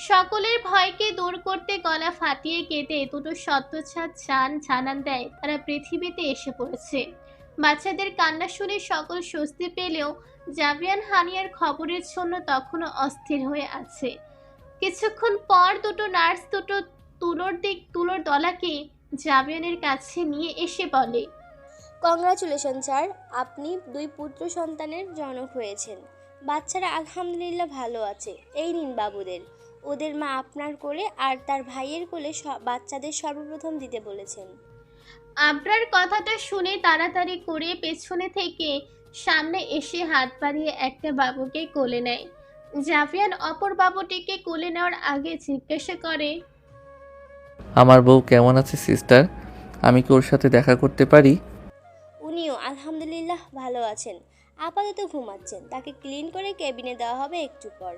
সকলের ভয়কে দূর করতে গলা ফাটিয়ে কেঁদে দুটো সত্যছাড় জানান দেয় তারা পৃথিবীতে এসে পড়েছে। বাচ্চাদের কান্না শুনে সকল স্বস্তি পেলেও জাভিয়ান হানিয়ার খবরের জন্য তখনও অস্থির হয়ে আছে। কিছুক্ষণ পর দুটো নার্স দুটো তুলোর দলাকে জাভিয়ানের কাছে নিয়ে এসে বলে, কংগ্রাচুলেশন স্যার, আপনি 2 পুত্র সন্তানের জনক হয়েছেন। বাচ্চারা আলহামদুলিল্লাহ ভালো আছে। এই নিন বাবুদের। ওদের মা আপনার কোলে আর তার ভাইয়ের কোলে বাচ্চাদের সর্বপ্রথম দিতে বলেছেন। আবরার কথাটা শুনে তাড়াতাড়ি করে পেছনে থেকে সামনে এসে হাত বাড়িয়ে একটা বাবুকে কোলে নেয়। জাভিয়ান অপর বাবুটিকে কোলে নেওয়ার আগে জিজ্ঞাসা করে, আমার বউ কেমন আছে সিস্টার? আমি কি ওর সাথে দেখা করতে পারি? উনিও আলহামদুলিল্লাহ ভালো আছেন। আপাতত ঘুমাচ্ছেন। তাকে ক্লিন করে কেবিনে দেওয়া হবে একটু পর।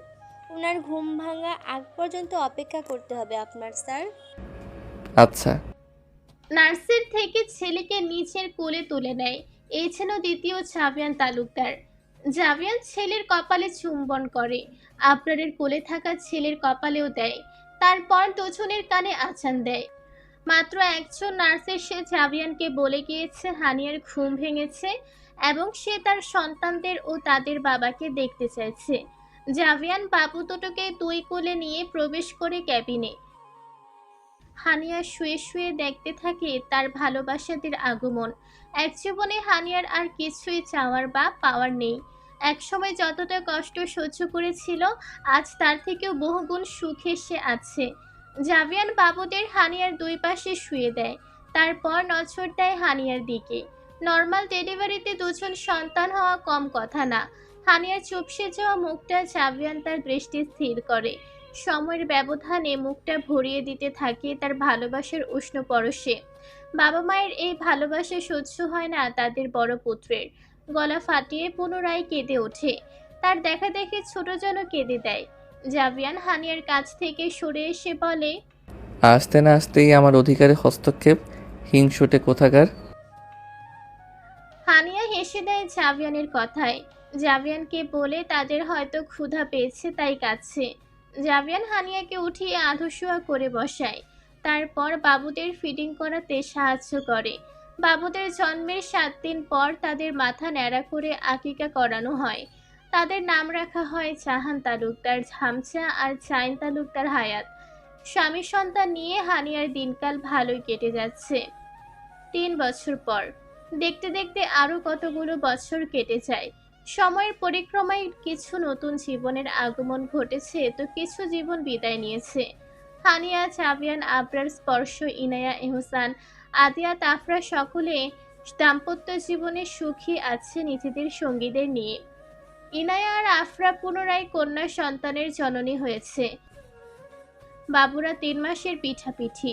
ওনার ঘুম ভাঙা আগ পর্যন্ত অপেক্ষা করতে হবে আপনার স্যার। আচ্ছা। নার্সের থেকে ছেলেকে নিচের কোলে তুলে নেয়। এই ছিল দ্বিতীয় জাভিয়ান তালুকদার। জাভিয়ান ছেলের কপালে চুম্বন করে, আবরারের কোলে থাকা ছেলের কপালেও দেয়। তারপর দুজনের কানে আঁচান দেয়। মাত্র একজন নার্স এসে জাভিয়ানকে বলে গিয়েছে হানিয়ার ঘুম ভেঙেছে এবং সে তার সন্তানদের ও তাদের বাবাকে দেখতে চাইছে। জাভিয়ান বাবু দুটোকে দুই কোলে নিয়ে প্রবেশ করে ক্যাবিনে। হানিয়া শুয়ে শুয়ে দেখতে থাকে তার ভালোবাসাদের আগমন। এক জীবনে হানিয়ার আর কিছুই চাওয়ার বা পাওয়ার নেই। একসময় যতটা কষ্ট সহ্য করেছিল, আজ তার থেকেও বহুগুণ সুখে সে আছে। জাভিয়ান বাবুদের হানিয়ার দুই পাশে শুয়ে দেয়। তারপর নজর দেয় হানিয়ার দিকে। নর্মাল ডেলিভারিতে দুজন সন্তান হওয়া কম কথা না। হানিয়ার চুপসে যাওয়া মুখটা জাভিয়ান তার দৃষ্টি স্থির করে। সময়ের ব্যবধানে মুখটা ভরিয়ে দিতে থাকে তার ভালোবাসার উষ্ণ পরশে। বাবা মায়ের এই ভালোবাসা সহ্য হয় না তাদের বড় পুত্রের। গলা ফাটিয়ে পুনরায় কেঁদে ওঠে। তার দেখা দেখে ছোট যেন কেঁদে দেয়। জাভিয়ান হানিয়ার কাছ থেকে সরে এসে বলে, আসতে না আসতেই আমার অধিকারে হস্তক্ষেপ, হিংসুটে কোথাকার। হানিয়া হেসে দেয় জাভিয়ানের কথায়। জাভিয়ানকে বলে তাদের হয়তো ক্ষুধা পেয়েছে তাই কাঁদছে। জাভিয়ান হানিয়াকে উঠিয়ে আধশোয়া করে বসায়। তারপর বাবুদের ফিডিং করাতে সাহায্য করে। বাবুদের জন্মের 7 দিন পর তাদের মাথা ন্যাড়া করে আকিকা করানো হয়। তাদের নাম রাখা হয় জাহান তালুকদার ঝামচা আর জাইন তালুকদার হায়াত। স্বামী সন্তান নিয়ে হানিয়ার দিনকাল ভালোই কেটে যাচ্ছে। 3 বছর পর দেখতে দেখতে আরো কতগুলো বছর কেটে যায়। সময়ের পরিক্রমায় কিছু নতুন জীবনের আগমন ঘটেছে তো কিছু জীবন বিদায় নিয়েছে। হানিয়া, জাভিয়ান, আবরার, স্পর্শ, ইনায়া, এহসান, আদিয়া, তাফরা সকলে দাম্পত্য জীবনে সুখী আছে নিজেদের সঙ্গীদের নিয়ে। ইনায়া আর আফরা পুনরায় কন্যা সন্তানের জননী হয়েছে। বাবুরা 3 মাসের পিঠাপিঠি।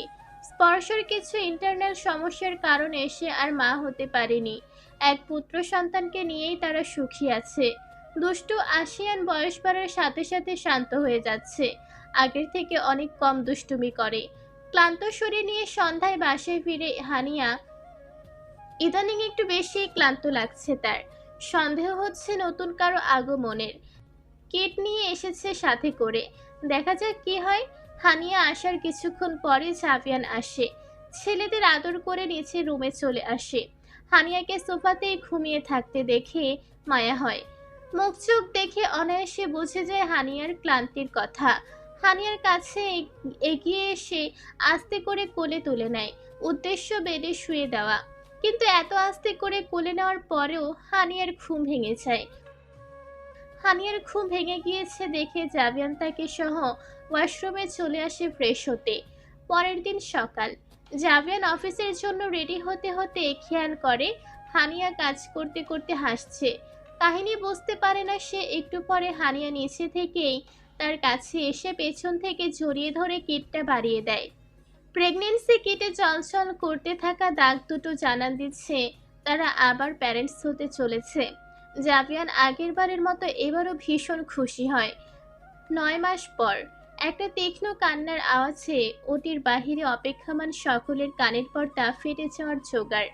স্পর্শর কিছু ইন্টারনাল সমস্যার কারণে সে আর মা হতে পারেনি। এক পুত্র সন্তানকে নিয়েই তারা সুখী আছে। দুষ্টু আশিয়ান বয়স বাড়ার সাথে সাথে শান্ত হয়ে যাচ্ছে। আগের থেকে অনেক কম দুষ্টুমি করে। ক্লান্ত শরীর নিয়ে সন্ধ্যায় বাসায় ফিরে হানিয়া ইদানিং একটু বেশি ক্লান্ত লাগছে তার। সন্দেহ হচ্ছে নতুন কারো আগমনের। কিট নিয়ে এসেছে সাথে করে। দেখা যাক কি হয়। হানিয়া আসার কিছুক্ষণ পরে জাভিয়ান আসে। ছেলেদের আদর করে নিচে রুমে চলে আসে। হানিয়াকে সোফাতেই ঘুমিয়ে থাকতে দেখে মায়া হয়। মুখ চোখ দেখে অনায়াসে বুঝে যায় হানিয়ার ক্লান্তির কথা। হানিয়ার কাছে এগিয়ে এসে আস্তে করে কোলে তুলে নেয়। উদ্দেশ্য বেডে শুয়ে দেওয়া। কিন্তু এত আস্তে করে কোলে নেওয়ার পরেও হানিয়ার ঘুম ভেঙে যায়। হানিয়ার ঘুম ভেঙে গিয়েছে দেখে জাভিয়ান তাকে সহ ওয়াশরুমে চলে আসে ফ্রেশ হতে। পরের দিন সকাল। জাভিয়ান অফিসের জন্য রেডি হতে হতে খেয়াল করে হানিয়া কাজ করতে করতে হাসছে। কাহিনী বুঝতে পারে না সে। একটু পরে হানিয়া নিচে থেকেই তার কাছে এসে পেছন থেকে জড়িয়ে ধরে কিটটা বাড়িয়ে দেয়। প্রেগনেন্সি কিটে চলচল করতে থাকা দাগ দুটো জানান দিচ্ছে তারা আবার প্যারেন্টস হতে চলেছে। জাভিয়ান আগের বারের মতো এবারও ভীষণ খুশি হয়। 9 মাস পর একটা তীক্ষ্ণ কান্নার আওয়াজে ওটির বাহিরে অপেক্ষমান সকলের কানের পর্দা ফেটে যাওয়ার জোগাড়।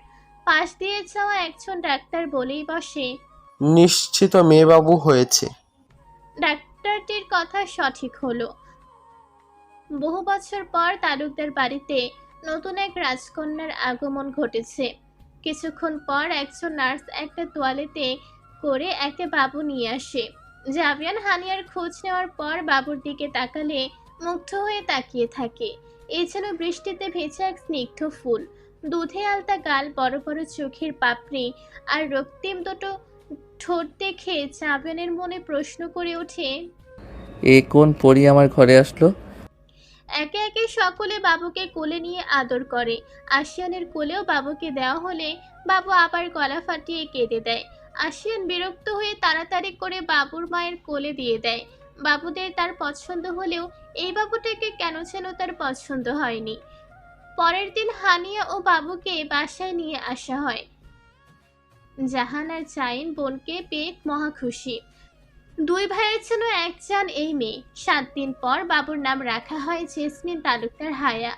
পাশ দিয়ে যাওয়া একজন ডাক্তার বলেই বসে, নিশ্চিত মেয়েবাবু হয়েছে। ডাক্তারটির কথা সঠিক হলো। বহু বছর পর তালুকদার বাড়িতে নতুন এক রাজকন্যার আগমন ঘটেছে। কিছুক্ষণ পর একজন নার্স একটা তোয়ালেতে করে একটা বাবু নিয়ে আসে। জাভিয়ান হানিয়ার খোঁজ নেওয়ার পর বাবুর দিকে তাকালে মুগ্ধ হয়ে তাকিয়ে থাকে। এই ছিল বৃষ্টিতে ভেজা এক স্নিগ্ধ ফুল। দুধে আলতা গাল, বড় বড় চোখের পাপড়ি আর রক্তিম দুটো ঠোঁট দেখে জাভিয়ানের মনে প্রশ্ন করে ওঠে, এ কোন পরী আমার ঘরে আসলো? একে একে সকলে বাবুকে কোলে নিয়ে আদর করে। আশিয়ানের কোলেও বাবুকে দেওয়া হলে বাবু আবার গলা ফাটিয়ে কেঁদে দেয়। আশিয়ান বিরক্ত হয়ে তাড়াতাড়ি করে বাবুর মায়ের কোলে দিয়ে দেয়। বাবুদের তার পছন্দ হলেও এই বাবুটাকে কেন যেন তার পছন্দ হয়নি। পরের দিন হানিয়া ও বাবুকে বাসায় নিয়ে আসা হয়। জাহান আর জাইন বোনকে পেয়ে মহা খুশি। দুই ভাইয়ের জন্য এক জান এই মেয়ে। 7 দিন পর বাবুর নাম রাখা হয় জেসমিন তালুকদার হায়া।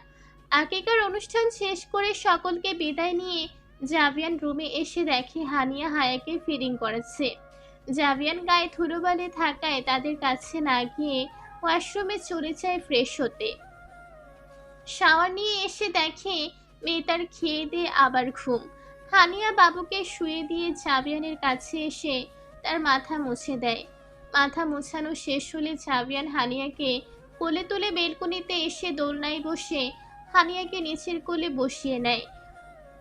আকিকার অনুষ্ঠান শেষ করে সকলকে বিদায় নিয়ে জাভিয়ান রুমে এসে দেখে হানিয়া হায়াকে ফিডিং করাচ্ছে। জাভিয়ান গায়ে ধুলোবালি থাকায় তাদের কাছে না গিয়ে ওয়াশরুমে চলে যায় ফ্রেশ হতে। শাওয়ার নিয়ে এসে দেখে মেয়েটার খেয়ে দিয়ে আবার ঘুম। হানিয়া বাবুকে শুয়ে দিয়ে জাভিয়ানের কাছে এসে তার মাথা মুছে দেয়। মাথা মোছানো শেষ হলে জাভিয়ান হানিয়াকে কোলে তুলে বেলকনিতে এসে দোলনায় বসে হানিয়াকে নিচের কোলে বসিয়ে নেয়।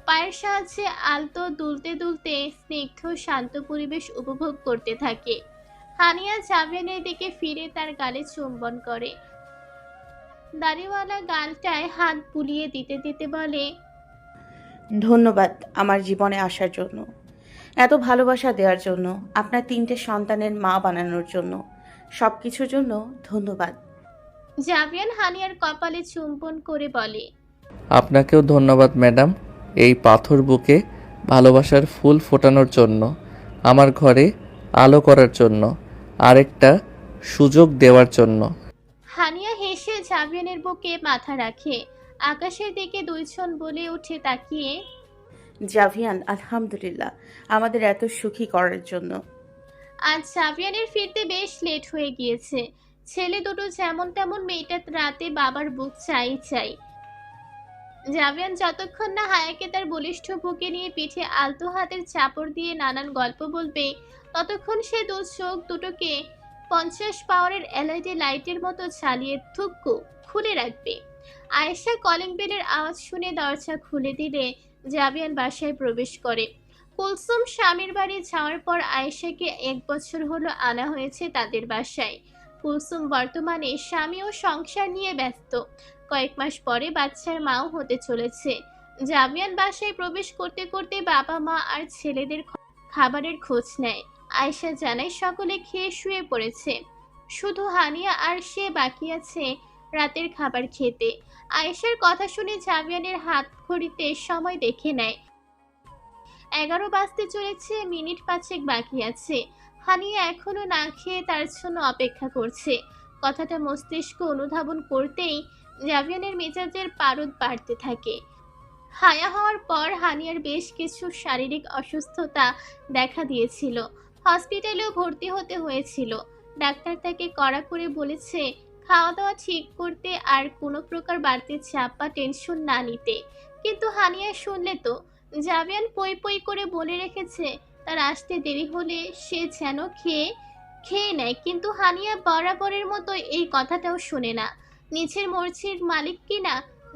পায়ের সাহায্যে আলতো দুলতে দুলতে স্নিগ্ধ শান্ত পরিবেশ উপভোগ করতে থাকে। হানিয়া জাভিয়ানের দিকে ফিরে তার গালে চুম্বন করে। দাড়িওয়ালা গালটায় হাত বুলিয়ে দিতে দিতে বলে, ধন্যবাদ আমার জীবনে আসার জন্য, এত ভালোবাসা দেওয়ার জন্য, আপনার 3টে সন্তানের মা বানানোর জন্য, সব কিছুর জন্য ধন্যবাদ। জাভিয়ান হানিয়ার কপালে চুম্বন করে বলে, আপনাকেও ধন্যবাদ ম্যাডাম, এই পাথর বুকে ভালোবাসার ফুল ফোটানোর জন্য, আমার ঘরে আলো করার জন্য, আরেকটা সুযোগ দেওয়ার জন্য। হানিয়া হেসে জাভিয়ানের বুকে মাথা রাখে। আকাশের দিকে দুইজন বলে উঠে তাকিয়ে, জাভিয়ান আলহামদুলিল্লাহ আমাদের এত সুখী করার জন্য। আজ জাভিয়ানের ফিরতে বেশ লেট হয়ে গিয়েছে। ছেলে দুটো যেমন তেমন, মেয়েটা রাতে বাবার বুক চাই চাই। জাভিয়ান যতক্ষণ না হায়াকে তার বলিষ্ঠ বুকে নিয়ে পিঠে আলতো হাতের চাপড় দিয়ে নানান গল্প বলবে, ততক্ষণ সে দু চোখ দুটোকে 50 পাওয়ারের এলইডি লাইটের মতো চালিয়ে থুকু খুলে রাখবে। আয়েশা কলিং বেলের আওয়াজ শুনে দরজা খুলে দিলে জাভিয়ান বাসায় প্রবেশ করে। কুলসুম স্বামীর বাড়ি যাওয়ার পর আয়েশাকে 1 বছর হলো আনা হয়েছে তাদের বাসায়। কুলসুম বর্তমানে স্বামী ও সংসার নিয়ে ব্যস্ত। কয়েক মাস পরে বাচ্চার মাও হতে চলেছে। জাভিয়ান বাসায় প্রবেশ করতে করতে বাবা মা আর ছেলেদের খাবারের খোঁজ নেয়। আয়েশা জানায় সকলে খেয়ে শুয়ে পড়েছে, শুধু হানিয়া আর সে বাকি আছে রাতের খাবার খেতে। আয়েশার কথা শুনে জাভিয়ানের হাত ঘড়িতে সময় দেখে নেয়। 11 বাজতে চলেছে, মিনিট 5 বাকি আছে। হানিয়া এখনো না খেয়ে তার জন্য অপেক্ষা করছে। কথাটা মস্তিষ্ক অনুধাবন করতেই জাভিয়ানের মেজাজের পারদ বাড়তে থাকে। হায়া হওয়ার পর হানিয়ার বেশ কিছু শারীরিক অসুস্থতা দেখা দিয়েছিল। হসপিটালেও ভর্তি হতে হয়েছিল। ডাক্তার তাকে কড়া করে বলেছে খাওয়া দাওয়া ঠিক করতে আর কোনো প্রকার বাড়তি চাপ বা টেনশন না নিতে। কিন্তু হানিয়া শুনলে তো। জাভিয়ান পই পই করে বলে রেখেছে তার আসতে দেরি হলে সে যেন খেয়ে নেয়, কিন্তু হানিয়া বরাবরের মতো এই কথাটাও শোনে না। নিচের মর্জির মালিক কিনা।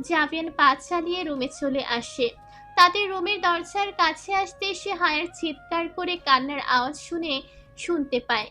জাভিয়ান পা চালিয়ে রুমে চলে আসে। তাদের রুমের দরজার কাছে আসতে সে হায়ার চিৎকার করে কান্নার আওয়াজ শুনতে পায়।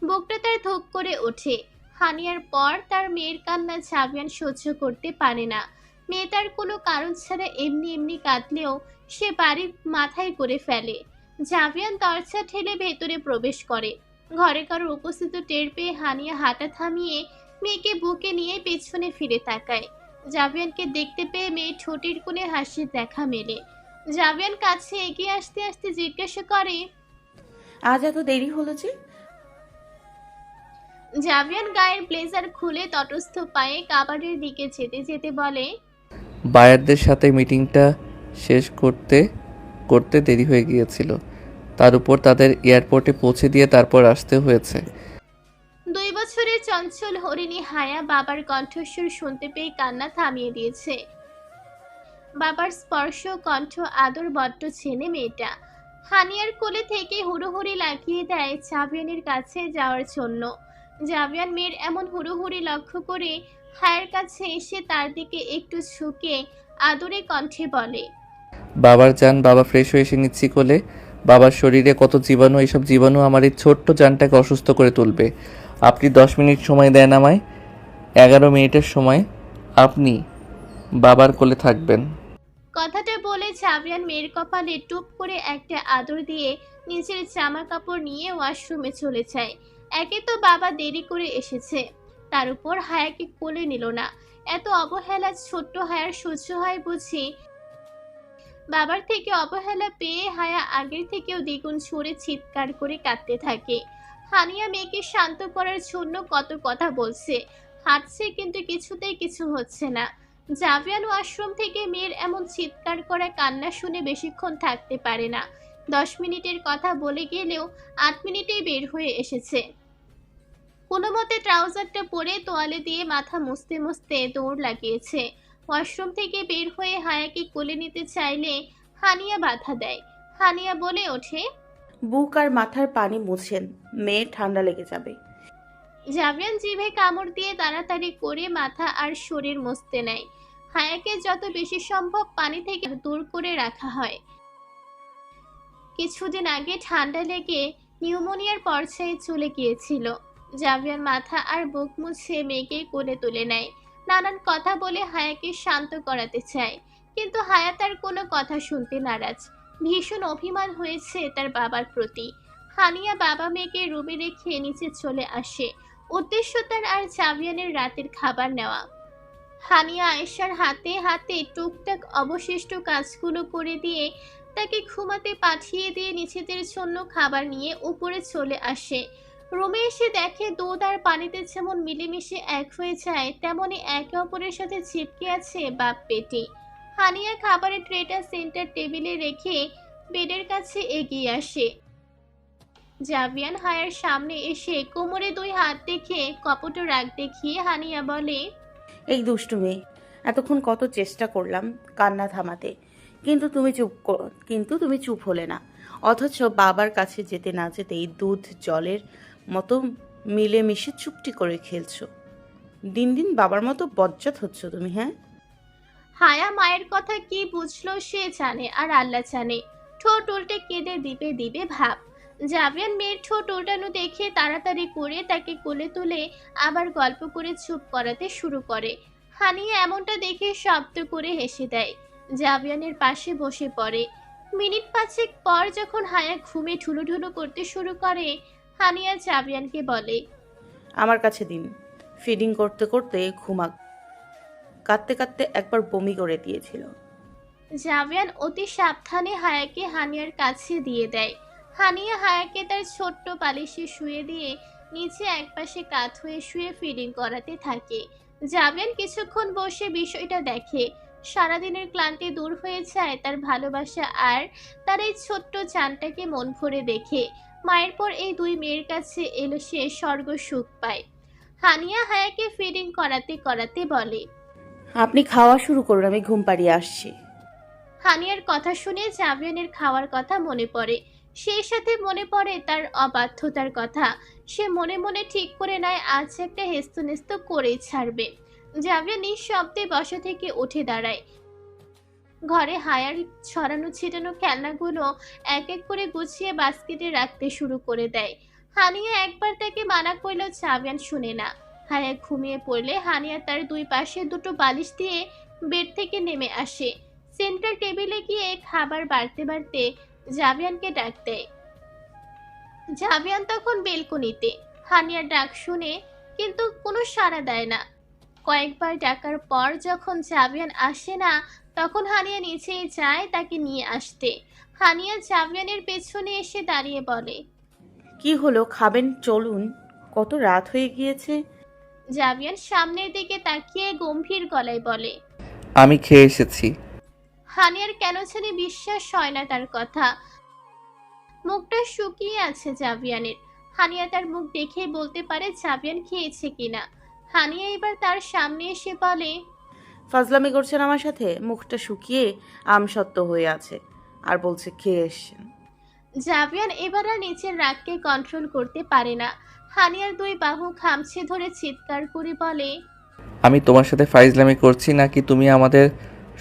বুকটা তার ধুক করে ওঠে। হানিয়ার পর তার মেয়ের কান্না জাভিয়ান সহ্য করতে পারে না। মেয়েটার কোনো কারণ ছাড়া এমনি এমনি কাঁদলেও সে বাড়ির মাথায় করে ফেলে। জাভিয়ান দরজা ঠেলে ভেতরে প্রবেশ করে। ঘরে কারোর উপস্থিত টের পেয়ে হানিয়া হাঁটা থামিয়ে মেয়েকে বুকে নিয়ে পেছনে ফিরে তাকায়। জাভিয়ানকে দেখতে পেয়ে মেয়ে ঠোঁটের কোণে হাসির দেখা মেলে। জাভিয়ান কাছে এগিয়ে আসতে আসতে জিজ্ঞাসা করে, আজ এত দেরি হলো যে? জাভিয়ান গায়ের ব্লেজার খুলে তটস্থ পায়ে কাবাডের দিকে যেতে যেতে বলে, বায়ারদের সাথে মিটিংটা শেষ করতে করতে দেরি হয়ে গিয়েছিল, তার উপর তাদের এয়ারপোর্টে পৌঁছে দিয়ে তারপর আসতে হয়েছে। 2 বছর বছরের চঞ্চল হরিণী হায়া বাবার কণ্ঠস্বর শুনতে পেয়ে কান্না থামিয়ে দিয়েছে। বাবার স্পর্শ, কণ্ঠ, আদর বড্ড চেনে মেয়েটা। হানিয়ার কোলে থেকে হুড়োহুড়ি লাগিয়ে দেয় জাভিয়ানের কাছে যাওয়ার জন্য। জাভিয়ান মেয়ের এমন হুড়োহুড়ি লক্ষ্য করে হায়ার কাছে এসে তার দিকে একটু ঝুঁকে আদরে কণ্ঠে বলে, বাবার জান, বাবা ফ্রেশ হয়ে এসে নিচ্ছি কোলে। বাবার শরীরে কত জীবাণু, এইসব জীবাণু আমার এই ছোট্ট জানটাকে অসুস্থ করে তুলবে। আপনি 10 মিনিট সময় দেন আমায়। 11 মিনিটের সময় আপনি বাবার কোলে থাকবেন। কথাটা বলে জাভিয়ান মেয়ের কপালে টুপ করে একটা আদর দিয়ে নিজের জামা কাপড় নিয়ে ওয়াশরুমে চলে যায়। একে তো বাবা দেরি করে এসেছে, তার উপর হায়াকে কোলে নিল না। এত অবহেলা ছোট্ট হায়ার সহ্য হয় বুঝি? বাবার থেকে অবহেলা পেয়ে হায়া আগের থেকেও দ্বিগুণ সুরে চিৎকার করে কাঁদতে থাকে। হানিয়া মেয়েকে শান্ত করার জন্য কত কথা বলছে, হাঁটছে, কিন্তু কিছুতেই কিছু হচ্ছে না। জাভিয়ান ওয়াশরুম থেকে মেয়ের এমন চিৎকার করা কান্না শুনে বেশিক্ষণ থাকতে পারে না। 10 মিনিটের কথা বলে গেলেও 8 মিনিটেই বের হয়ে এসেছে। কোনো মতে ট্রাউজারটা পরে তোয়ালে দিয়ে মাথা মুছতে মুছতে দৌড় লাগিয়েছে। ওয়াশরুম থেকে বের হয়ে হায়াকে কোলে নিতে চাইলে হানিয়া বাধা দেয়। হানিয়া বলে ওঠে, বুক আর মাথার পানি মুছেন, মেয়ে ঠান্ডা লেগে যাবে। জাভিয়ান জিভে কামড় দিয়ে তাড়াতাড়ি করে মাথা আর শরীর মুছতে নেয়। হায়াকে যত বেশি সম্ভব পানি থেকে দূর করে রাখা হয়। কিছুদিন আগে ঠান্ডা লেগে নিউমোনিয়ার পর্যায়ে চলে গিয়েছিল। জাভিয়ান মাথা আর বুক মুছে মেয়েকে কোলে তুলে নেয়। নানান কথা বলে হায়াকে শান্ত করাতে চায়, কিন্তু হায়া তার কোনো কথা শুনতে নারাজ। ভীষণ অভিমান হয়েছে তার বাবার প্রতি। হানিয়া বাবা মেয়েকে রুমে রেখে নিচে চলে আসে। উদ্দেশ্য তার আর জাভিয়ানের রাতের খাবার নেওয়া। হানিয়া আয়েশার হাতে হাতে টুকটাক অবশিষ্ট কাজগুলো করে দিয়ে তাকে ঘুমাতে পাঠিয়ে দিয়ে নিজেদের জন্য খাবার নিয়ে উপরে চলে আসে। রুমে এসে দেখে দুধ আর পানিতে যেমন মিলেমিশে এক হয়ে যায়, তেমনি একে অপরের সাথে চিপকে আছে বাপ পেটি। হানিয়া খাবারের ট্রেটা সেন্টার টেবিলে রেখে বেডের কাছে এগিয়ে আসে। জাভিয়ান হায়ার সামনে এসে কোমরে 2 হাত দেখে কপট রাগ দেখিয়ে হানিয়া বলে, এই দুষ্টু মেয়ে, এতক্ষণ কত চেষ্টা করলাম কান্না থামাতে, কিন্তু তুমি চুপ হলে না। অথচ বাবার কাছে যেতে না যেতেই দুধ জলের মতো মিলেমিশে চুপটি করে খেলছো। দিন দিন বাবার মতো বজ্জাত হচ্ছ তুমি। হ্যাঁ, হায়া মায়ের কথা কি বুঝলো সে জানে, আর আল্লাহ জানে। ঠোঁট উল্টে কেঁদে দিবে দিবে ভাব। জাভিয়ান মেয়ের ঠোঁট উল্টানো দেখে তাড়াতাড়ি করে তাকে কোলে তুলে আবার গল্প করে চুপ করাতে শুরু করে। হানিয়া এমনটা দেখে শব্দ করে হেসে দেয়। জাভিয়ানের পাশে বসে পড়ে। মিনিট 5 পর যখন হায়া ঘুমে ঠুলুঠুলু করতে শুরু করে, হানিয়া জাভিয়ানকে বলে, আমার কাছে দিন। ফিডিং করতে করতে ঘুমাক, কাঁদতে কাঁদতে একবার বমি করে দিয়েছিল। জাভিয়ান অতি সাবধানে হায়াকে হানিয়ার কাছে দিয়ে দেয়। হানিয়া হায়াকে তার ছোট্ট বালিশে শুয়ে দিয়ে নিচে একপাশে কাত হয়ে শুয়ে ফিডিং করাতে থাকে। জাভিয়ান কিছুক্ষণ বসে বিষয়টা দেখে। সারাদিনের ক্লান্তি দূর হয়ে যায় তার ভালোবাসা আর তার এই ছোট্ট জানটাকে মন ভরে দেখে। মায়ের পর এই 2 মেয়ের কাছে এলো সে স্বর্গ সুখ পায়। হানিয়া হায়াকে ফিডিং করাতে করাতে বলে, আপনি খাওয়া শুরু করুন, আমি ঘুম পাড়িয়ে আসছি। হানিয়ার কথা শুনে জাভিয়ানের খাওয়ার কথা মনে পড়ে। সেই সাথে মনে পড়ে তার অবাধ্যতার কথা। সে মনে মনে ঠিক করে নেয় আজ একটা হেস্তনেস্ত করেই ছাড়বে। জাভিয়ান নিঃশব্দে বসা থেকে উঠে দাঁড়ায়। ঘরে হায়ার ছড়ানো ছিটানো খেলনাগুলো এক এক করে গুছিয়ে বাস্কেটে রাখতে শুরু করে দেয়। হানিয়া একবার তাকে মানা করলেও জাভিয়ান শুনে না। হায়া ঘুমিয়ে পড়লে হানিয়া তার 2 পাশে 2টো বালিশ দিয়ে বেড থেকে নেমে আসে। সেন্টার টেবিলে গিয়ে খাবার বাড়তে বাড়তে জাভিয়ানকে ডাক দেয়। জাভিয়ান তখন বেলকনিতে। হানিয়ার ডাক শুনে কিন্তু কোনো সাড়া দেয় না। কয়েকবার ডাকার পর যখন জাভিয়ান আসে না, তখন হানিয়া নিচেই যায় তাকে নিয়ে আসতে। হানিয়া জাভিয়ানের পেছনে এসে দাঁড়িয়ে বলে, কি হলো, খাবেন? চলুন, কত রাত হয়ে গিয়েছে। জাভিয়ান সামনের দিকে তাকিয়ে গম্ভীর গলায় বলে, আমি খেয়ে এসেছি। হানিয়ার কেন জানি বিশ্বাস হয় না তার কথা। মুখটা শুকিয়ে আছে জাভিয়ানের। হানিয়া তার মুখ দেখেই বলতে পারে জাবিয়ান খেয়েছে কিনা। হানিয়া এবার তার সামনে এসে বলে, ফাজলামি করছেন আমার সাথে? মুখটা শুকিয়ে আমসত্ত্ব হয়ে আছে আর বলছে খেয়ে এসছেন। জাবিয়ান এবার আর নিচের রাগকে কন্ট্রোল করতে পারে না। হানিয়ার দুই বাহু খামছে ধরে চিৎকার করে বলে, আমি তোমার সাথে ফাইজলামি করছি নাকি তুমি আমাদের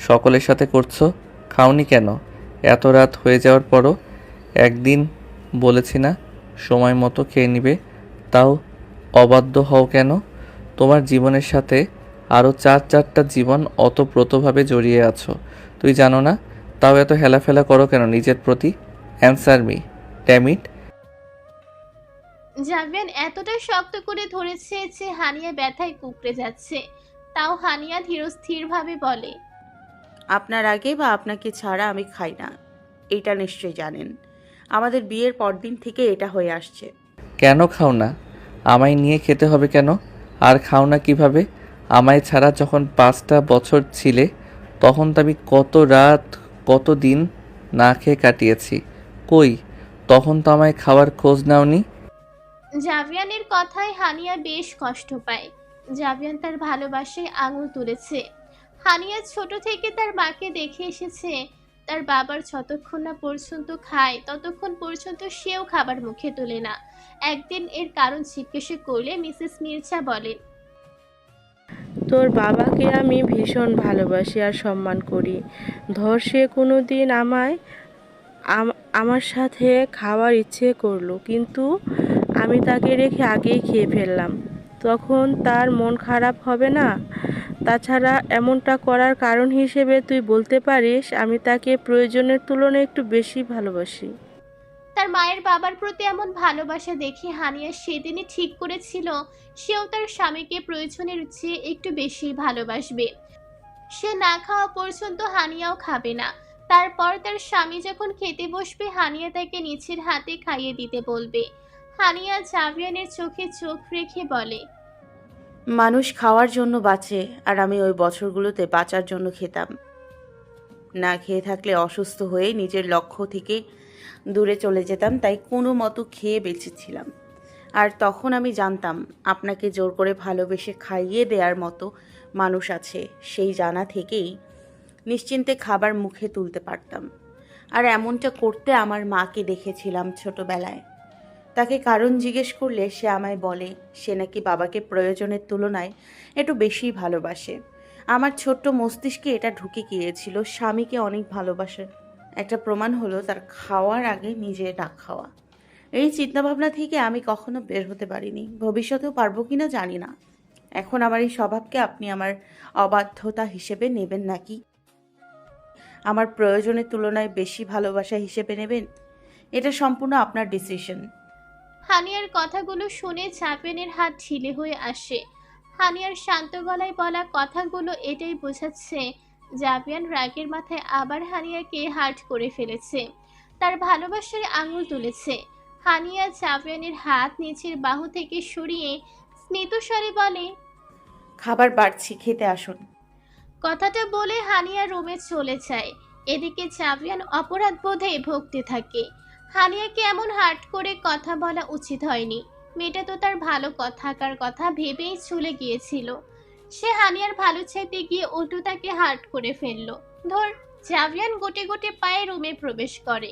সকলের সাথে করছো? খাওনি কেন? এত রাত হয়ে যাওয়ার পরও একদিন বলেছি না সময় মতো খেয়ে নিবে, তাও অবাধ্য হও কেন? তোমার জীবনের সাথে আরও চারটা জীবন অতপ্রতভাবে জড়িয়ে আছো, তুই জানো না? তাও এত হেলাফেলা করো কেন নিজের প্রতি? Answer me, damn it. জাবিয়ান এতটাই শক্ত করে ধরেছে যে হানিয়া ব্যথায় কুঁকড়ে যাচ্ছে। তাও হানিয়া ধীরস্থিরভাবে বলে, আপনার আগে বা আপনাকে ছাড়া আমি খাই না, এটা নিশ্চয়ই জানেন। আমাদের বিয়ের পরদিন থেকে এটা হয়ে আসছে। কেন খাও না? আমায় নিয়ে খেতে হবে কেন? আর খাও না কিভাবে? আমায় ছাড়া যখন 5টা বছর ছিলে তখন তো আমি কত রাত কত দিন না খেয়ে কাটিয়েছি। কই তখন তো আমায় খাওয়ার খোঁজ নাওনি। জাবিয়ানের কথায় হানিয়া বেশ কষ্ট পায়। জাবিয়ান তার ভালোবাসায় আঙুল তুলেছে। হানিয়া ছোট থেকে তার মাকে দেখে এসেছে। তার বাবার যতক্ষণ না পর্যন্ত খায় ততক্ষণ পর্যন্ত সেও খাবার মুখে তোলে না। একদিন এর কারণ জিজ্ঞেস করলে মিসেস মির্জা বলেন, তোর বাবাকে আমি ভীষণ ভালোবাসি আর সম্মান করি। ধর সে কোনো দিন আমার সাথে খাওয়ার ইচ্ছে করলো, কিন্তু আমি তাকে রেখে আগেই খেয়ে ফেললাম, তখন তার মন খারাপ হবে না? তাছাড়া এমনটা করার কারণ হিসেবে তুই বলতে পারিস আমি তাকে প্রয়োজনের তুলনায় একটু বেশি ভালোবাসি। তার মায়ের বাবার প্রতি এমন ভালোবাসা দেখে হানিয়া সেদিনই ঠিক করেছিল সেও তার স্বামীকে প্রয়োজনের চেয়ে একটু বেশি ভালোবাসবে। সে না খাওয়া পর্যন্ত হানিয়াও খাবে না। তারপর তার স্বামী যখন খেতে বসবে হানিয়া তাকে নিচের হাতে খাইয়ে দিতে বলবে। হানিয়া জাবিয়ানের চোখে চোখ রেখে বলে, মানুষ খাওয়ার জন্য বাঁচে, আর আমি ওই বছরগুলোতে বাঁচার জন্য খেতাম। না খেয়ে থাকলে অসুস্থ হয়ে নিজের লক্ষ্য থেকে দূরে চলে যেতাম, তাই কোনো মতো খেয়ে বেঁচেছিলাম। আর তখন আমি জানতাম আপনাকে জোর করে ভালোবেসে খাইয়ে দেওয়ার মতো মানুষ আছে, সেই জানা থেকেই নিশ্চিন্তে খাবার মুখে তুলতে পারতাম। আর এমনটা করতে আমার মাকে দেখেছিলাম ছোটবেলায়। তাকে কারণ জিজ্ঞেস করলে সে আমায় বলে সে নাকি বাবাকে প্রয়োজনের তুলনায় একটু বেশি ভালোবাসে। আমার ছোট্ট মস্তিষ্কে এটা ঢুকে গিয়েছিল স্বামীকে অনেক ভালোবাসে। একটা প্রমাণ হলো তার খাওয়ার আগে নিজে না খাওয়া। এই চিন্তাভাবনা থেকে আমি কখনো বের হতে পারিনি, ভবিষ্যতেও পারবো কিনা জানি না। এখন আমার এই স্বভাবকে আপনি আমার অবাধ্যতা হিসেবে নেবেন নাকি আমার প্রয়োজনের তুলনায় বেশি ভালোবাসা হিসেবে নেবেন? এটা সম্পূর্ণ আপনার ডিসিশন। হানিয়ার কথাগুলো শুনে জাবিয়ানের হাত ঢিলে হয়ে আসে। হানিয়ার শান্ত গলায় বলা কথাগুলো এটাই বোঝাচ্ছে জাবিয়ান রাগের মাথায় আবার হানিয়াকে হার্ট করে ফেলেছে, তার ভালোবাসার আঙুল তুলেছে। হানিয়া জাবিয়ানের হাত নিচের বাহু থেকে সরিয়ে স্মিত স্বরে বলে, খাবার বাড়ছি, খেতে আসুন। কথাটা বলে হানিয়া রুমে চলে যায়। এদিকে জাবিয়ান অপরাধ বোধে ভুগতে থাকে। হানিয়াকে এমন হার্ট করে কথা বলা উচিত হয়নি। মেয়েটা তো তার ভালো থাকার কথা ভেবেই চলে গিয়েছিল। সে হানিয়ার ভালো চাইতে গিয়ে উল্টো তাকে হার্ট করে ফেললো। ধর, জাবিয়ান গোটে গোটে পায়ে রুমে প্রবেশ করে।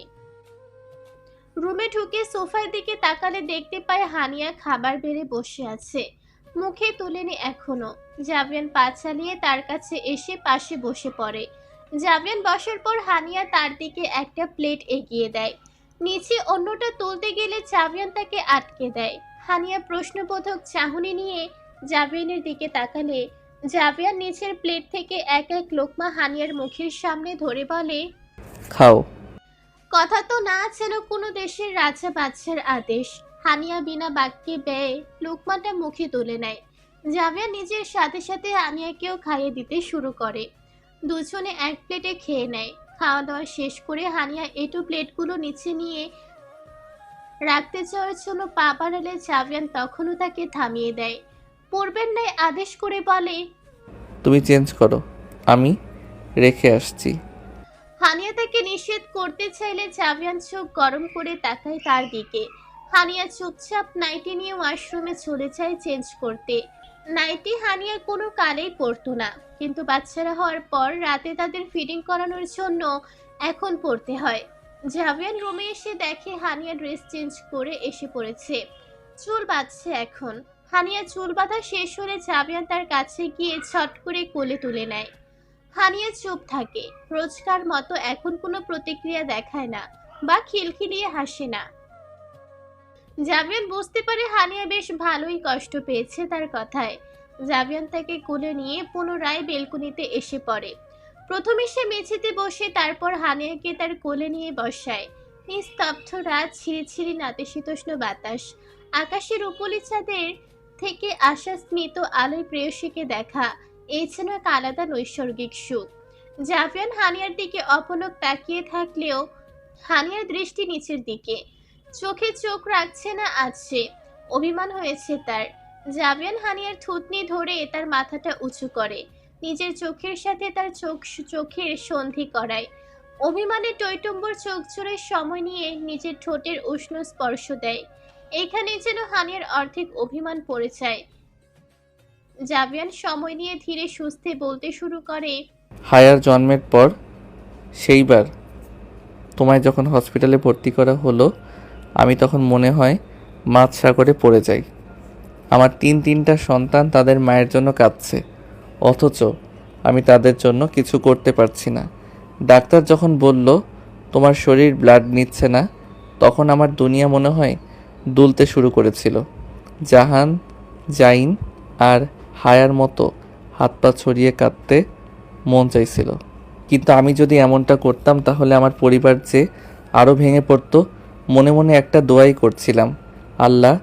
রুমে ঢুকে সোফার দিকে তাকালে দেখতে পায় হানিয়া খাবার বেড়ে বসে আছে, মুখে তুলেনি এখনো। জাবিয়ান পা চালিয়ে তার কাছে এসে পাশে বসে পড়ে। জাবিয়ান বসার পর হানিয়া তার দিকে একটা প্লেট এগিয়ে দেয়। নিচে অন্যটা তুলতে গেলে জাবিয়ান তাকে আটকে দেয়। হানিয়া প্রশ্নবোধক চাহনি নিয়ে জাবিয়ানের দিকে তাকালে জাবিয়ান নিচের প্লেট থেকে এক এক লোকমা হানিয়ার মুখের সামনে ধরে বলে, খাও। কথা তো না ছিল কোনো দেশের রাজা বাদশার আদেশ। হানিয়া বিনা বাক্যে ব্যয়ে লোকমাটা মুখে তুলে নেয়। জাবিয়া নিজের সাথে সাথে হানিয়াকেও খাইয়ে দিতে শুরু করে। দুজনে এক প্লেটে খেয়ে নেয়। খাওয়া দাওয়া শেষ করে হানিয়া এটু প্লেটগুলো নিচে নিয়ে রাখতে চাওয়ার জন্য পা বাড়ালে জাবিয়ান তখনও তাকে থামিয়ে দেয়। পূর্বের ন্যায় আদেশ করে বলে, তুমি চেঞ্জ করো, আমি রেখে আসছি। হানিয়া তাকে নিষেধ করতে চাইলে জাবিয়ান চোখ গরম করে তাকায় তার দিকে। হানিয়া চুপচাপ নাইটি নিয়ে ওয়াশরুমে চলে যায় চেঞ্জ করতে। নাইটি হানিয়া কোনো কালেই পরতো না, কিন্তু বাচ্চারা হওয়ার পর রাতে তাদের ফিডিং করানোর জন্য এখন পরতে হয়। জাভিয়ান রুমে এসে দেখে হানিয়া ড্রেস চেঞ্জ করে এসে পড়েছে, চুল বাঁধছে এখন। হানিয়া চুল বাঁধা শেষ হলে জাভিয়ান তার কাছে গিয়ে ছট করে কোলে তুলে নেয়। হানিয়া চুপ থাকে, রোজকার মতো এখন কোনো প্রতিক্রিয়া দেখায় না বা খিলখিলিয়ে হাসে না। জাভিয়ান বুঝতে পারে হানিয়া বেশ ভালোই কষ্ট পেয়েছে তার কথায়। জাভিয়ান তাকে কোলে নিয়ে পুনরায় বেলকনিতে এসে পড়ে। প্রথমে সে মেঝেতে বসে, তারপর হানিয়াকে তার কোলে নিয়ে বসায়। নিস্তব্ধ রাত, ছিঁড়ি নাতিশীতোষ্ণ বাতাস, আকাশের উপলি চাঁদের থেকে আসা স্মিত আলোয় প্রেয়সীকে দেখা, এই যেন এক আলাদা নৈসর্গিক সুখ। জাভিয়ান হানিয়ার দিকে অপলক তাকিয়ে থাকলেও হানিয়ার দৃষ্টি নিচের দিকে, চোখে চোখ রাখছে না আজ সে। অভিমান হয়েছে তার। জাভিয়ান হানিয়ার থুতনি ধরে তার মাথাটা উঁচু করে, নিজের চোখের সাথে তার চোখের সন্ধি করায়। অভিমানে টইটুম্বর চোখ জোড়ে সময় নিয়ে নিজের ঠোঁটের উষ্ণ স্পর্শ দেয়। এইখানে যেন হানিয়ার অর্ধেক অভিমান পড়ে যায়। জাভিয়ান সময় নিয়ে ধীরে সুস্থে বলতে শুরু করে, হায়ার জন্মের পর সেইবার তোমায় যখন হসপিটালে ভর্তি করা হলো, আমি তখন মনে হয় মাছ সাগরে পড়ে যাই। আমার তিনটা সন্তান তাদের মায়ের জন্য কাঁদছে, অথচ আমি তাদের জন্য কিছু করতে পারছি না। ডাক্তার যখন বলল তোমার শরীর ব্লাড নিচ্ছে না, তখন আমার দুনিয়া মনে হয় দুলতে শুরু করেছিল। জাহান, জাইন আর হায়ার মতো হাত পা ছড়িয়ে কাঁদতে মন চাইছিল, কিন্তু আমি যদি এমনটা করতাম তাহলে আমার পরিবার যে আরও ভেঙে পড়তো। মনে মনে একটা দোয়াই করছিলাম, আল্লাহ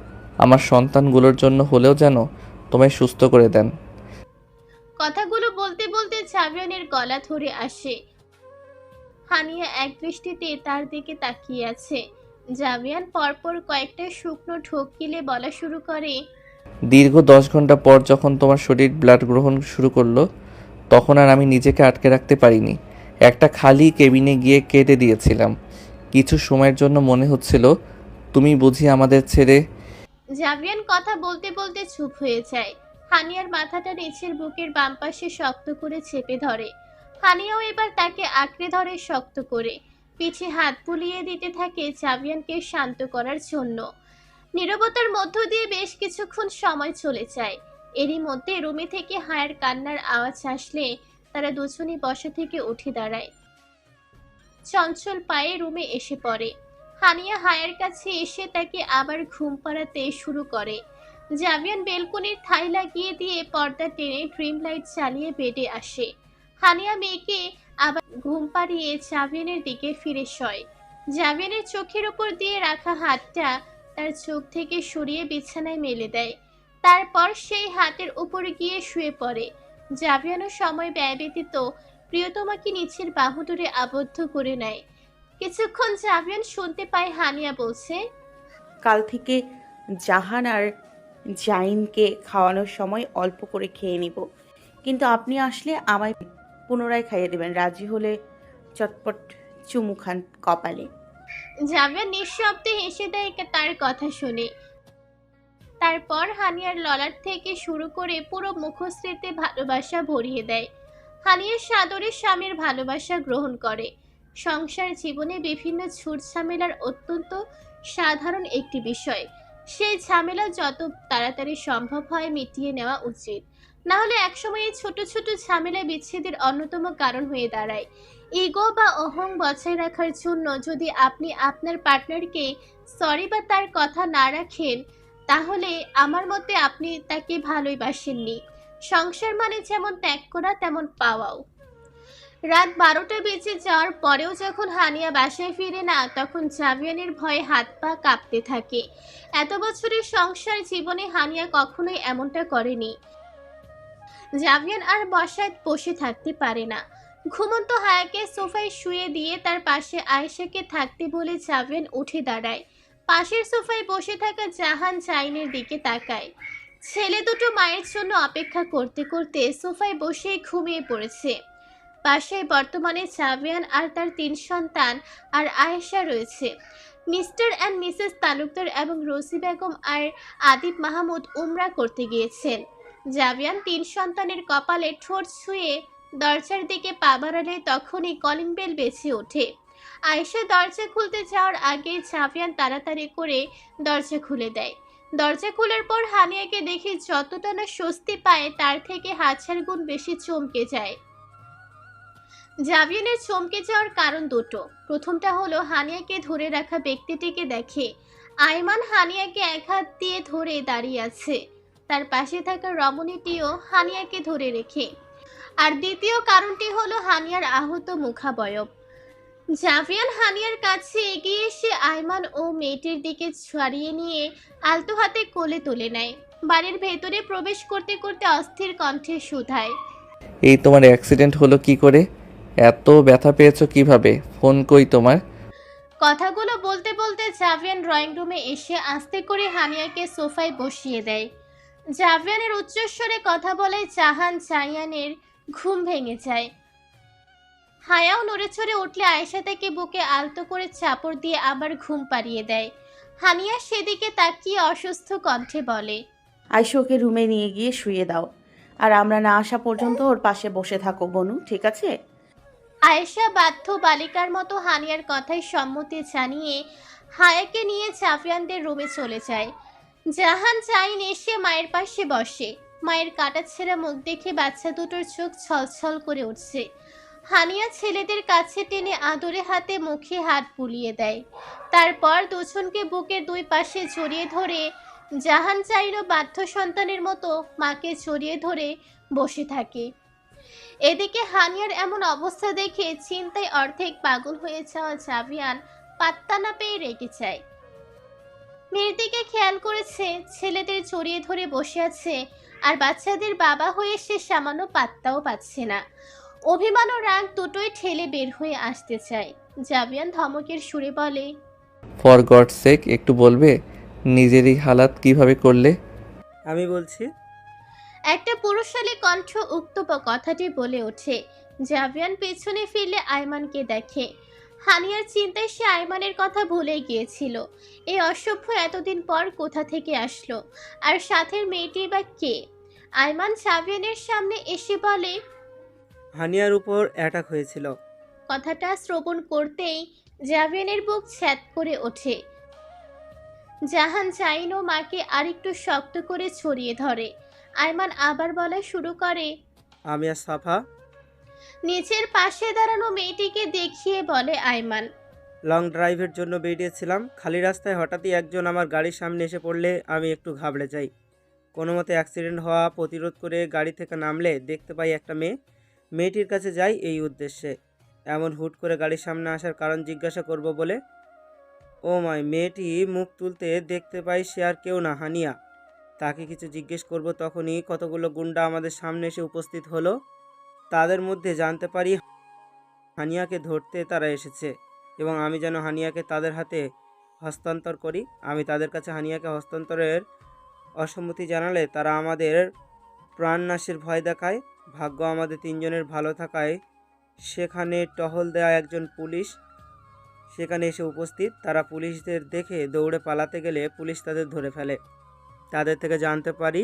আমার সন্তানগুলোর জন্য হলেও যেন তোমায় সুস্থ করে দেন। কথাগুলো বলতে বলতে জাভিয়ানের গলা ধরে আসে। হানিয়া এক দৃষ্টিতে তার দিকে তাকিয়ে আছে। জাভিয়ান পরপর কয়েকটা শুকনো ঢোক গিলে বলা শুরু করে, দীর্ঘ 10 ঘন্টা পর যখন তোমার শরীর ব্লাড গ্রহণ শুরু করলো, তখন আর আমি নিজেকে আটকে রাখতে পারিনি। একটা খালি কেবিনে গিয়ে কেটে দিয়েছিলাম। কিছু সময়ের জন্য মনে হচ্ছিল তুমি বুঝি আমাদের ছেড়ে। জাভিয়ান কথা বলতে বলতে চুপ হয়ে যায়। হানিয়ার মাথাটা নিচের বুকের বাম পাশে শক্ত করে চেপে ধরে। হানিয়াও এবার তাকে আঁকড়ে ধরে শক্ত করে, পিঠে হাত বুলিয়ে দিতে থাকে জাভিয়ানকে শান্ত করার জন্য। নীরবতার মধ্য দিয়ে বেশ কিছুক্ষণ সময় চলে যায়। এরই মধ্যে রুমে থেকে হায়ার কান্নার আওয়াজ আসলে তারা দুজনই বসা থেকে উঠে দাঁড়ায়। চঞ্চল পায়ে রুমে এসে পড়ে। হানিয়া হায়ার কাছে এসে তাকে আবার ঘুম পাড়াতে শুরু করে। জাভিয়ান বেলকনির ঠাই লাগিয়ে দিয়ে পর্দা টেনে ড্রিম লাইট চালিয়ে বেডে আসে। হানিয়া মেয়েকে আবার ঘুম পাড়িয়ে জাভিয়ানের দিকে ফিরে শয়। জাভিয়ানের চোখের উপর দিয়ে রাখা হাতটা তার চোখ থেকে সরিয়ে বিছানায় মেলে দেয়। তারপর সেই হাতের উপর গিয়ে শুয়ে পড়ে। জাভিয়ানও সময় ব্যয় ব্যতীত প্রিয়তমাকে নিচের বাহু ধরে আবদ্ধ করে নেয়। কিছুক্ষণ জাভিয়ান শুনতে পায় হানিয়া বলছে, কাল থেকে জাহান আর জাইনকে খাওয়ানোর সময় অল্প করে খেয়ে নিব, কিন্তু আপনি আসলে আমায় পুনরায় খাইয়ে দেবেন। রাজি হলে চটপট চুমু খান কপালে। জাভিয়ান নিঃশব্দে হেসে দেয় তার কথা শুনে। তারপর হানিয়ার ললাট থেকে শুরু করে পুরো মুখশ্রীতে ভালোবাসা ভরিয়ে দেয়। হানিয়ার সাদরে স্বামীর ভালোবাসা গ্রহণ করে। সংসার জীবনে বিভিন্ন ঝুট ঝামেলার অত্যন্ত সাধারণ একটি বিষয়। সেই ঝামেলা যত তাড়াতাড়ি সম্ভব হয় মিটিয়ে নেওয়া উচিত, না হলে একসময় এই ছোট ছোট ঝামেলা বিচ্ছেদের অন্যতম কারণ হয়ে দাঁড়ায়। ইগো বা অহং বজায় রাখার জন্য যদি আপনি আপনার পার্টনারকে সরি বা তার কথা না রাখেন, তাহলে আমার মতে আপনি তাকে ভালোই বাসেননি। সংসার মানে যেমন ত্যাগ করা, তেমন পাওয়াও। রাত 12টা বেজে যাওয়ার পরেও যখন হানিয়া বাসায় ফিরে না, তখন জাভিয়ানের ভয়ে হাত পা কাঁপতে থাকে। এত বছরের সংসার জীবনে হানিয়া কখনোই এমনটা করেনি। জাভিয়ান আর বসে থাকতে পারে না। ঘুমন্ত হায়াকে সোফায় শুয়ে দিয়ে তার পাশে আয়েশাকে থাকতে বলে জাভিয়ান উঠে দাঁড়ায়। পাশের সোফায় বসে থাকা জাহান জাইনের দিকে তাকায়। ছেলে দুটো মায়ের জন্য অপেক্ষা করতে করতে সোফায় বসে ঘুমিয়ে পড়েছে। পাশে বর্তমানে জাভিয়ান আর তার 3 সন্তান আর আয়েশা রয়েছে। মিস্টার অ্যান্ড মিসেস তালুকদার এবং রসি বেগম আর আদিব মাহমুদ উমরা করতে গিয়েছেন। জাভিয়ান 3 সন্তানের কপালে ঠোঁট ছুঁয়ে দরজার দিকে পা বাড়ালে তখনই কলিং বেল বেজে ওঠে। আয়েশা দরজা খুলতে যাওয়ার আগে জাভিয়ান তাড়াতাড়ি করে দরজা খুলে দেয়। দরজা খোলার পর হানিয়াকে দেখে যতটা না স্বস্তি পায় তার থেকে 1000 গুণ বেশি চমকে যায়। জাভিয়ানের চমকে যাওয়ার কারণ দুটো। প্রথমটা হলো হানিয়াকে ধরে রাখা ব্যক্তিটিকে দেখে আইমান হানিয়াকে এক হাত দিয়ে ধরে দাঁড়িয়ে আছে, তার পাশে থাকা রমণীটিও হানিয়াকে ধরে রেখে। আর দ্বিতীয় কারণটি হলো হানিয়ার আহত মুখাবয়ব। জাভিয়ান হানিয়ার কাছে এগিয়ে এসে আইমান ও মেয়েটির দিকে ছড়িয়ে নিয়ে আলতো হাতে কোলে তুলে নেয়। বাড়ির ভেতরে প্রবেশ করতে করতে অস্থির কণ্ঠে শুধায়, এই তোমার অ্যাক্সিডেন্ট হলো কি করে? এত ব্যথা পেয়েছো কিভাবে? ফোন কই তোমার? কথাগুলো বলতে বলতে জাভিয়ান ড্রয়িং রুমে এসে আস্তে করে হানিয়াকে সোফায় বসিয়ে দেয়। জাভিয়ানের উচ্চস্বরে কথা বলে জাহান জাইয়ানের ঘুম ভেঙে যায়। হায়াও নড়ে চড়ে উঠলে আয়েশা তাকে বুকে আলতো করে চাপড় দিয়ে আবার ঘুম পাড়িয়ে দেয়। হানিয়া সেদিকে তাকিয়ে অসুস্থ কণ্ঠে বলে, আইসো ওকে রুমে নিয়ে গিয়ে শুয়ে দাও, আর আমরা না আসা পর্যন্ত ওর পাশে বসে থাকো বনু, ঠিক আছে? আয়েশা বাধ্য বালিকার মতো হানিয়ার কথায় সম্মতি জানিয়ে হায়াকে নিয়ে জাভিয়ানদের রুমে চলে যায়। জাহান জাইন এসে মায়ের পাশে বসে। মায়ের কাটাছেঁড়া মুখ দেখে বাচ্চা দুটোর চোখ ছলছল করে উঠছে। হানিয়া ছেলেদের কাছে টেনে আদরে হাতে মুখে হাত বুলিয়ে দেয়। তারপর দুজনকে বুকের দুই পাশে জড়িয়ে ধরে জাহান চাইরও বাধ্য সন্তানের মতো মাকে জড়িয়ে ধরে বসে থাকে। এদিকে হানিয়ার এমন অবস্থা দেখে চিন্তায় অর্ধেক পাগল হয়ে যাওয়া জাভিয়ান পাত্তা না পেয়ে রেগে যায়। মেয়ের দিকে খেয়াল করেছে ছেলেদের জড়িয়ে ধরে বসে আছে, আর বাচ্চাদের বাবা হয়ে সে সামান্য পাত্তাও পাচ্ছে না। অভিমান ও রাগ দুটোই ঠেলে বের হয়ে আসতে চায়। জাভিয়ান ধমকের সুরে বলে, ফর গড সেক, একটু বলবে নিজেরই হালাত কিভাবে করলে? আমি বলছি। একটা পুরুষালী কণ্ঠ উক্ত কথাটি বলে ওঠে। জাভিয়ান পেছনে ফিরলে আয়মানকে দেখে। হানিয়ার চিন্তায় সে আয়মানের কথা ভুলে গিয়েছিল। এই অসভ্য এতদিন পর কোথা থেকে আসলো, আর সাথের মেয়েটি বা কে? আয়মান জাভিয়ানের সামনে এসে বলে, হানিয়ার উপর অ্যাটাক হয়েছিল। কথাটা শ্রবণ করতেই জাভিয়ানের বুক ছ্যাদ করে ওঠে। জাহান চাইনও মাকে আরেকটু শক্ত করে ছড়িয়ে ধরে। আয়মান আবার বলা শুরু করে, আমি আর সাফা নিচের পাশে দাঁড়ানো মেয়েটিকে দেখিয়ে বলে আয়মান, লং ড্রাইভের জন্য বেরিয়েছিলাম। খালি রাস্তায় হঠাৎই একজন আমার গাড়ির সামনে এসে পড়লে আমি একটু ঘাবড়ে যাই। কোনো মতে অ্যাক্সিডেন্ট হওয়া প্রতিরোধ করে গাড়ি থেকে নামলে দেখতে পাই একটা মেয়েটির কাছে যাই এই উদ্দেশ্যে। এমন হুট করে গাড়ির সামনে আসার কারণ জিজ্ঞাসা করব বলে ও মাই, মেয়েটি মুখ তুলতে দেখতে পাই সে আর কেউ না, হানিয়া। তাকে কিছু জিজ্ঞেস করব তখনই কতগুলো গুন্ডা আমাদের সামনে এসে উপস্থিত হলো। তাদের মধ্যে জানতে পারি হানিয়াকে ধরতে তারা এসেছে এবং আমি যেন হানিয়াকে তাদের হাতে হস্তান্তর করি। আমি তাদের কাছে হানিয়াকে হস্তান্তরের অসম্মতি জানালে তারা আমাদের প্রাণনাশের ভয় দেখায়। ভাগ্য আমাদের তিনজনের ভালো থাকায় সেখানে টহল দেয়া একজন পুলিশ সেখানে এসে উপস্থিত। তারা পুলিশদের দেখে দৌড়ে পালাতে গেলে পুলিশ তাদের ধরে ফেলে। তাদের থেকে জানতে পারি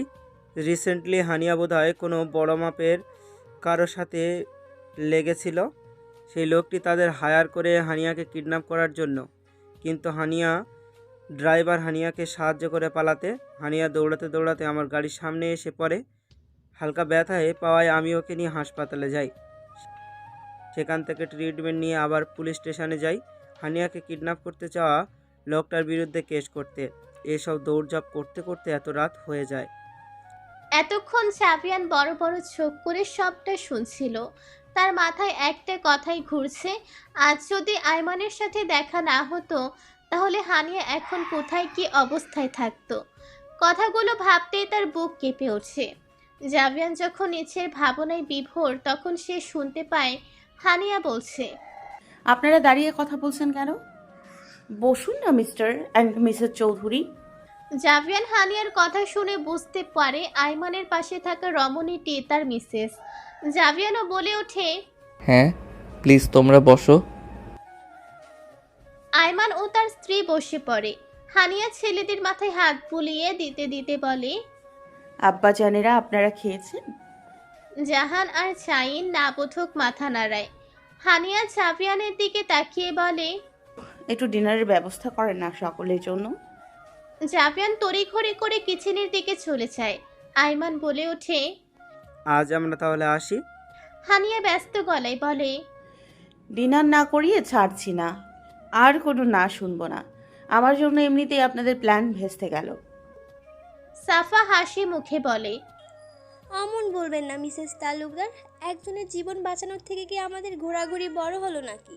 রিসেন্টলি হানিয়া বোধহয় কোনো বড় মাপের কারোর সাথে লেগেছিল। সেই লোকটি তাদের হায়ার করে হানিয়াকে কিডন্যাপ করার জন্য, কিন্তু ড্রাইভার হানিয়াকে সাহায্য করে পালাতে। হানিয়া দৌড়াতে দৌড়াতে আমার গাড়ির সামনে এসে পড়ে। হালকা ব্যথায় পাওয়ায় আমি ওকে নিয়ে হাসপাতালে যাই। সেখান থেকে ট্রিটমেন্ট নিয়ে আবার পুলিশ স্টেশনে যাই হানিয়াকে কিডন্যাপ করতে চাওয়া লোকটার বিরুদ্ধে কেস করতে। এসব দৌড়ঝাঁপ করতে করতে এত রাত হয়ে যায়। এতক্ষণ জাভিয়ান বড় বড় চোখ করে সবটা শুনছিল। তার মাথায় একটা কথাই ঘুরছে, আজ যদি আয়মানের সাথে দেখা না হতো তাহলে হানিয়া এখন কোথায় কি অবস্থায় থাকতো। কথাগুলো ভাবতেই তার বুক কেঁপে ওঠে। জাভিয়ান যখন নিচের ভাবনায় বিভোর তখন সে শুনতে পায় হানিয়া বলছে, আপনারা দাঁড়িয়ে কথা বলছেন কেন? বসুন না মিস্টার অ্যান্ড মিসেস চৌধুরী। জাভিয়ান হানিয়ার কথা শুনে বুঝতে পারে আয়মানের পাশে থাকা রমণীটি তার মিসেস। জাভিয়ানও বলে ওঠে, হ্যাঁ প্লিজ তোমরা বসো। আয়মান ও তার স্ত্রী বসে পড়ে। হানিয়া ছেলেদের মাথায় হাত বুলিয়ে দিতে দিতে বলে, আব্বাজানেরা আপনারা খেয়েছেন? জাহান আর শাইন নাবোধক মাথা নাড়ায়। হানিয়া জাভিয়ানের দিকে তাকিয়ে বলে, একটু ডিনারের ব্যবস্থা করেন না সকলের জন্য। জাভিয়ান তড়িঘড়ি করে কিচেনের দিকে চলে যায়। আয়মান বলে ওঠে, আজ আমরা তাহলে আসি। হানিয়া ব্যস্ত গলায় বলে, ডিনার না করিয়ে ছাড়ছি না, আর কোনো না শুনবো না। আমার জন্য এমনিতেই আপনাদের প্ল্যান ভেস্তে গেল। সাফা হাসি মুখে বলে, অমন বলবেন না মিসেস তালুকদার, একজনের জীবন বাঁচানোর থেকে কি আমাদের ঘোরাঘুরি বড় হলো নাকি?